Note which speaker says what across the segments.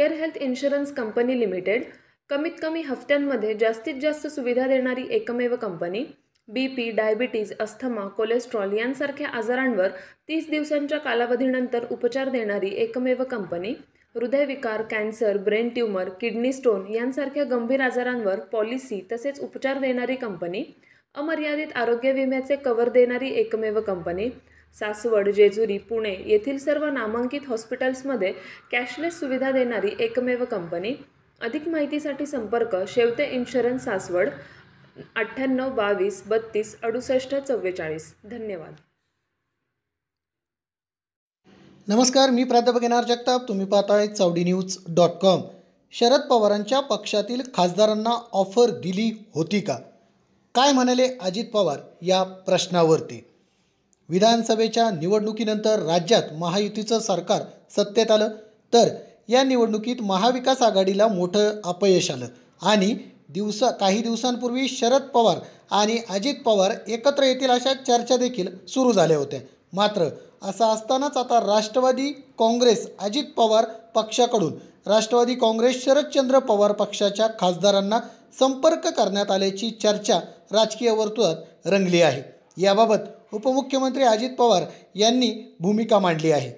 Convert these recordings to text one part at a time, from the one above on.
Speaker 1: Fair health insurance company limited कमीत कमी हफ्त्यांमध्ये जास्तीत जास्त सुविधा देणारी एकमेव company. BP, diabetes, asthma, cholesterol यांसारख्या आजारांवर 30 दिवसांच्या कालावधीनंतर उपचार देणारी एकमेव कंपनी। हृदयविकार, cancer, brain tumour, kidney stone यांसारख्या गंभीर आजारांवर पॉलिसी तसेच उपचार देणारी कंपनी। अमर्यादित आरोग्य विम्याचे कव्हर देणारी एकमेव कंपनी। सासवड, जेजुरी, पुणे येथील सर्व नामांकित हॉस्पिटल्समध्ये कॅशलेस सुविधा देणारी एकमेव कंपनी। अधिक माहितीसाठी संपर्क शेवते इन्शुरन्स, सासवड, 98 22 32 68 44। धन्यवाद।
Speaker 2: नमस्कार, मी प्राध्यापक एन आर जगताप। तुम्ही पाहताय चावडीन्यूज.com। शरद पवारांच्या पक्षातील खासदारांना ऑफर दिली होती का? काय म्हणाले अजित पवार या प्रश्नावरती? विधानसभेच्या निवडणुकीनंतर राज्यात महायुतीचं सरकार सत्तेत आलं, तर या निवडणुकीत महाविकास आघाडीला मोठं अपयश आलं आणि काही दिवसांपूर्वी शरद पवार आणि अजित पवार एकत्र येतील अशा चर्चा देखील सुरू झाल्या होत्या। मात्र असं असतानाच आता राष्ट्रवादी काँग्रेस अजित पवार पक्षाकडून राष्ट्रवादी काँग्रेस शरदचंद्र पवार पक्षाच्या खासदारांना संपर्क करण्यात आल्याची चर्चा राजकीय वर्तुळात रंगली आहे। याबाबत उपमुख्यमंत्री अजित पवार यांनी भूमिका मांडली आहे।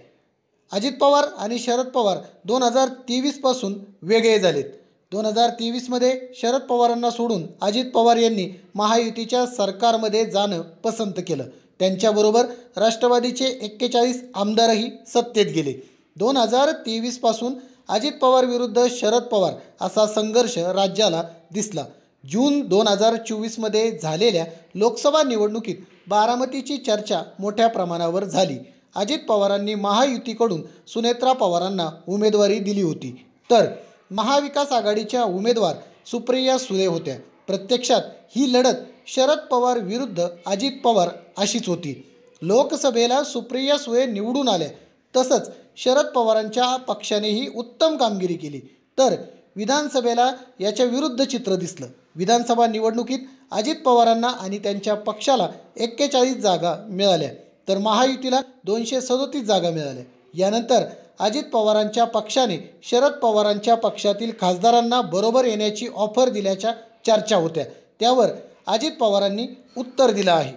Speaker 2: अजित पवार आणि शरद पवार 2023 पासून वेगळे झालेत। 2023 मध्ये शरद पवारांना सोडून अजित पवार यांनी महायुतीच्या सरकारमध्ये जाणं पसंत केलं। त्यांच्याबरोबर राष्ट्रवादीचे 41 आमदारही सत्तेत गेले। 2023 पासून अजित पवार विरुद्ध शरद पवार असा संघर्ष राज्याला दिसला। जून 2024 मध्ये झालेल्या लोकसभा निवडणुकीत बारामतीची चर्चा मोठ्या प्रमाणावर झाली। अजित पवारांनी महायुतीकडून सुनेत्रा पवारांना उमेदवारी दिली होती, तर महाविकास आघाडीच्या उमेदवार सुप्रिया सुळे होत्या। प्रत्यक्षात ही लढत शरद पवार विरुद्ध अजित पवार अशीच होती। लोकसभेला सुप्रिया सुळे निवडून आल्या, तसंच शरद पवारांच्या पक्षानेही उत्तम कामगिरी केली, तर विधानसभेला याच्या विरुद्ध चित्र दिसलं। विधानसभा निवडणुकीत अजित पवारांना आणि त्यांच्या पक्षाला 41 जागा मिळाल्या, तर महायुतीला 237 जागा मिळाल्या। यानंतर अजित पवारांच्या पक्षाने शरद पवारांच्या पक्षातील खासदारांना बरोबर येण्याची ऑफर दिल्याच्या चर्चा होत्या। त्यावर अजित पवारांनी उत्तर दिलं आहे।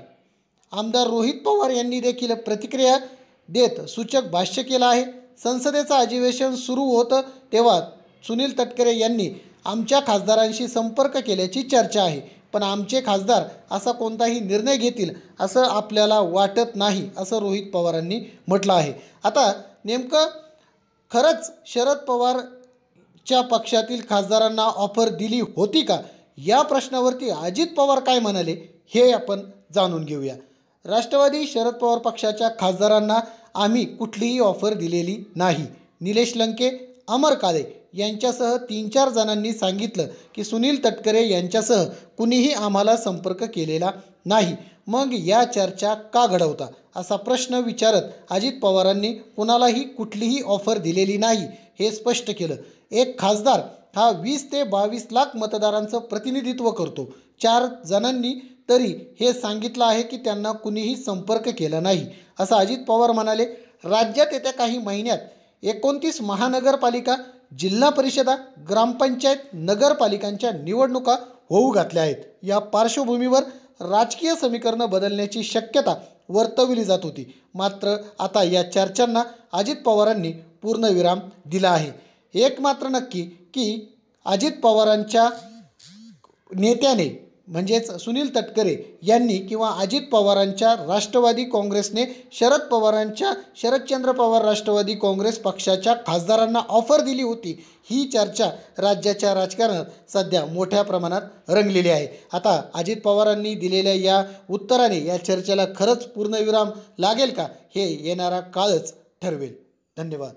Speaker 2: आमदार रोहित पवार यांनी देखील प्रतिक्रिया देत सूचक भाष्य केलं आहे। संसदेचं अधिवेशन सुरू होतं तेव्हा सुनील तटकरे यांनी आमच्या खासदारांशी संपर्क केल्याची चर्चा आहे, पण आमचे खासदार असा कोणताही निर्णय घेतील असं आपल्याला वाटत नाही, असं रोहित पवारांनी म्हटलं आहे। आता नेमकं खरंच शरद पवारच्या पक्षातील खासदारांना ऑफर दिली होती का, या प्रश्नावरती अजित पवार काय म्हणाले हे आपण जाणून घेऊया। राष्ट्रवादी शरद पवार पक्षाच्या खासदारांना आम्ही कुठलीही ऑफर दिलेली नाही। निलेश लंके, अमर काळे यांच्यासह 3-4 जणांनी सांगितलं की सुनील तटकरे यांच्यासह कुणीही आम्हाला संपर्क केलेला नाही, मग या चर्चा का घडवता, असा प्रश्न विचारत अजित पवारांनी कुणालाही कुठलीही ऑफर दिलेली नाही हे स्पष्ट केलं। एक खासदार हा 20 ते 22 लाख मतदारांचं प्रतिनिधित्व करतो। 4 जणांनी तरी हे सांगितलं आहे की त्यांना कुणीही संपर्क केला नाही, असं अजित पवार म्हणाले। राज्यात येत्या काही महिन्यात 29 महानगरपालिका, जिल्हा परिषदा, ग्रामपंचायत, नगरपालिकांच्या निवडणुका होऊ घातल्या आहेत। या पार्श्वभूमीवर राजकीय समीकरणं बदलण्याची शक्यता वर्तवली जात होती, मात्र आता या चर्चांना अजित पवारांनी पूर्णविराम दिला आहे। एक मात्र नक्की की अजित पवारांच्या नेत्याने म्हणजेच सुनील तटकरे यांनी किंवा अजित पवारांच्या राष्ट्रवादी काँग्रेसने शरदचंद्र पवार राष्ट्रवादी काँग्रेस पक्षाच्या खासदारांना ऑफर दिली होती, ही चर्चा राज्याच्या राजकारणात सध्या मोठ्या प्रमाणात रंगलेली आहे। आता अजित पवारांनी दिलेल्या या उत्तराने या चर्चेला खरंच पूर्णविराम लागेल का, हे येणारा काळच ठरवेल। धन्यवाद।